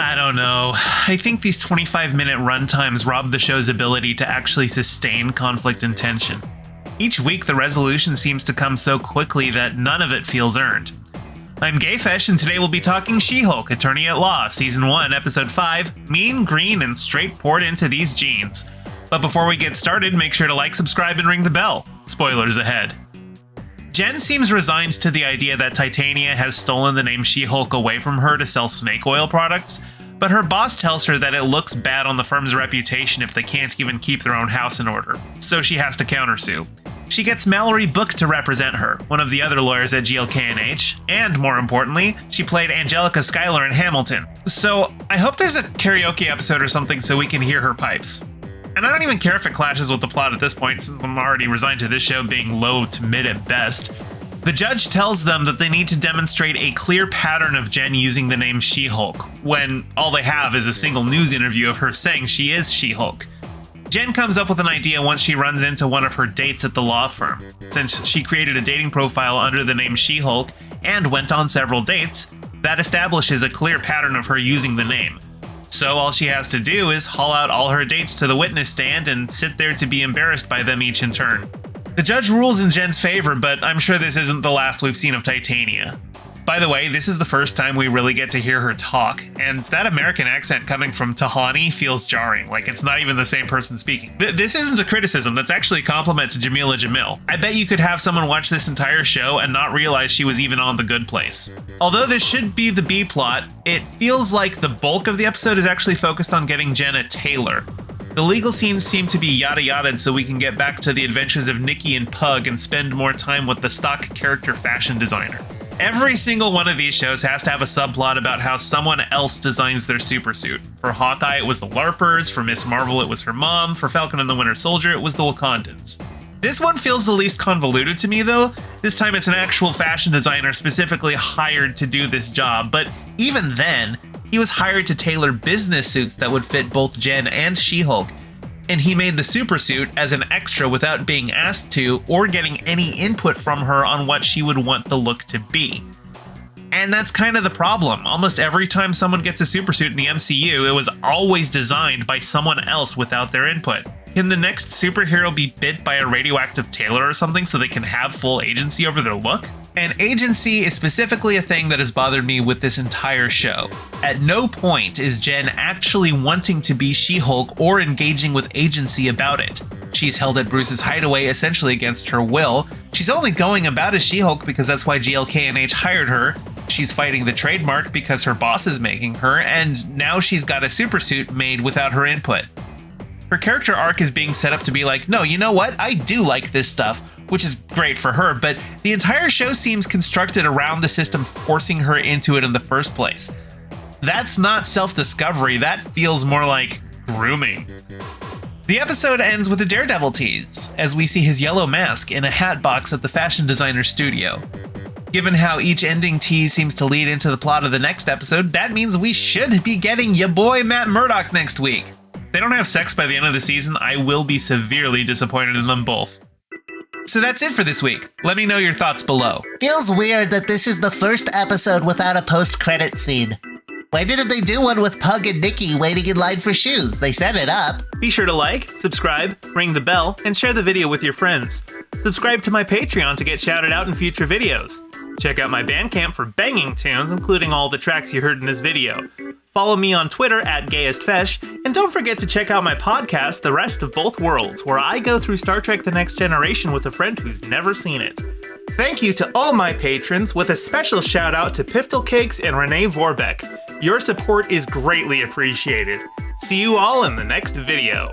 I don't know. I think these 25-minute runtimes rob the show's ability to actually sustain conflict and tension. Each week, the resolution seems to come so quickly that none of it feels earned. I'm Gayfesh, and today we'll be talking She-Hulk, Attorney at Law, Season 1, Episode 5, Mean, Green, and Straight Poured Into These Jeans. But before we get started, make sure to like, subscribe, and ring the bell. Spoilers ahead. Jen seems resigned to the idea that Titania has stolen the name She-Hulk away from her to sell snake oil products, but her boss tells her that it looks bad on the firm's reputation if they can't even keep their own house in order, so she has to countersue. She gets Mallory Book to represent her, one of the other lawyers at GLK&H, and more importantly, she played Angelica Schuyler in Hamilton. So I hope there's a karaoke episode or something so we can hear her pipes. And I don't even care if it clashes with the plot at this point, since I'm already resigned to this show being low to mid at best. The judge tells them that they need to demonstrate a clear pattern of Jen using the name She-Hulk, when all they have is a single news interview of her saying she is She-Hulk. Jen comes up with an idea once she runs into one of her dates at the law firm. Since she created a dating profile under the name She-Hulk and went on several dates, that establishes a clear pattern of her using the name. So all she has to do is haul out all her dates to the witness stand and sit there to be embarrassed by them each in turn. The judge rules in Jen's favor, but I'm sure this isn't the last we've seen of Titania. By the way, this is the first time we really get to hear her talk, and that American accent coming from Tahani feels jarring, like it's not even the same person speaking. This isn't a criticism, that's actually a compliment to Jamila Jamil. I bet you could have someone watch this entire show and not realize she was even on The Good Place. Although this should be the B-plot, it feels like the bulk of the episode is actually focused on getting Jen a tailor. The legal scenes seem to be yada-yada'd so we can get back to the adventures of Nikki and Pug and spend more time with the stock character fashion designer. Every single one of these shows has to have a subplot about how someone else designs their supersuit. For Hawkeye, it was the LARPers. For Miss Marvel, it was her mom. For Falcon and the Winter Soldier, it was the Wakandans. This one feels the least convoluted to me, though. This time it's an actual fashion designer specifically hired to do this job, but even then, he was hired to tailor business suits that would fit both Jen and She-Hulk, and he made the supersuit as an extra without being asked to or getting any input from her on what she would want the look to be. And that's kind of the problem. Almost every time someone gets a supersuit in the MCU, it was always designed by someone else without their input. Can the next superhero be bit by a radioactive tailor or something so they can have full agency over their look? And agency is specifically a thing that has bothered me with this entire show. At no point is Jen actually wanting to be She-Hulk or engaging with agency about it. She's held at Bruce's hideaway essentially against her will. She's only going about as She-Hulk because that's why GLK&H hired her. She's fighting the trademark because her boss is making her, and now she's got a supersuit made without her input. Her character arc is being set up to be like, no, you know what? I do like this stuff, which is great for her, but the entire show seems constructed around the system forcing her into it in the first place. That's not self-discovery, that feels more like grooming. The episode ends with a Daredevil tease, as we see his yellow mask in a hat box at the fashion designer's studio. Given how each ending tease seems to lead into the plot of the next episode, that means we should be getting ya boy Matt Murdock next week. If they don't have sex by the end of the season, I will be severely disappointed in them both. So that's it for this week. Let me know your thoughts below. Feels weird that this is the first episode without a post-credit scene. Why didn't they do one with Pug and Nikki waiting in line for shoes? They set it up. Be sure to like, subscribe, ring the bell, and share the video with your friends. Subscribe to my Patreon to get shouted out in future videos. Check out my Bandcamp for banging tunes, including all the tracks you heard in this video. Follow me on Twitter @GayestFesh, and don't forget to check out my podcast, The Rest of Both Worlds, where I go through Star Trek The Next Generation with a friend who's never seen it. Thank you to all my patrons, with a special shout out to Piftle Cakes and Renee Vorbeck. Your support is greatly appreciated. See you all in the next video.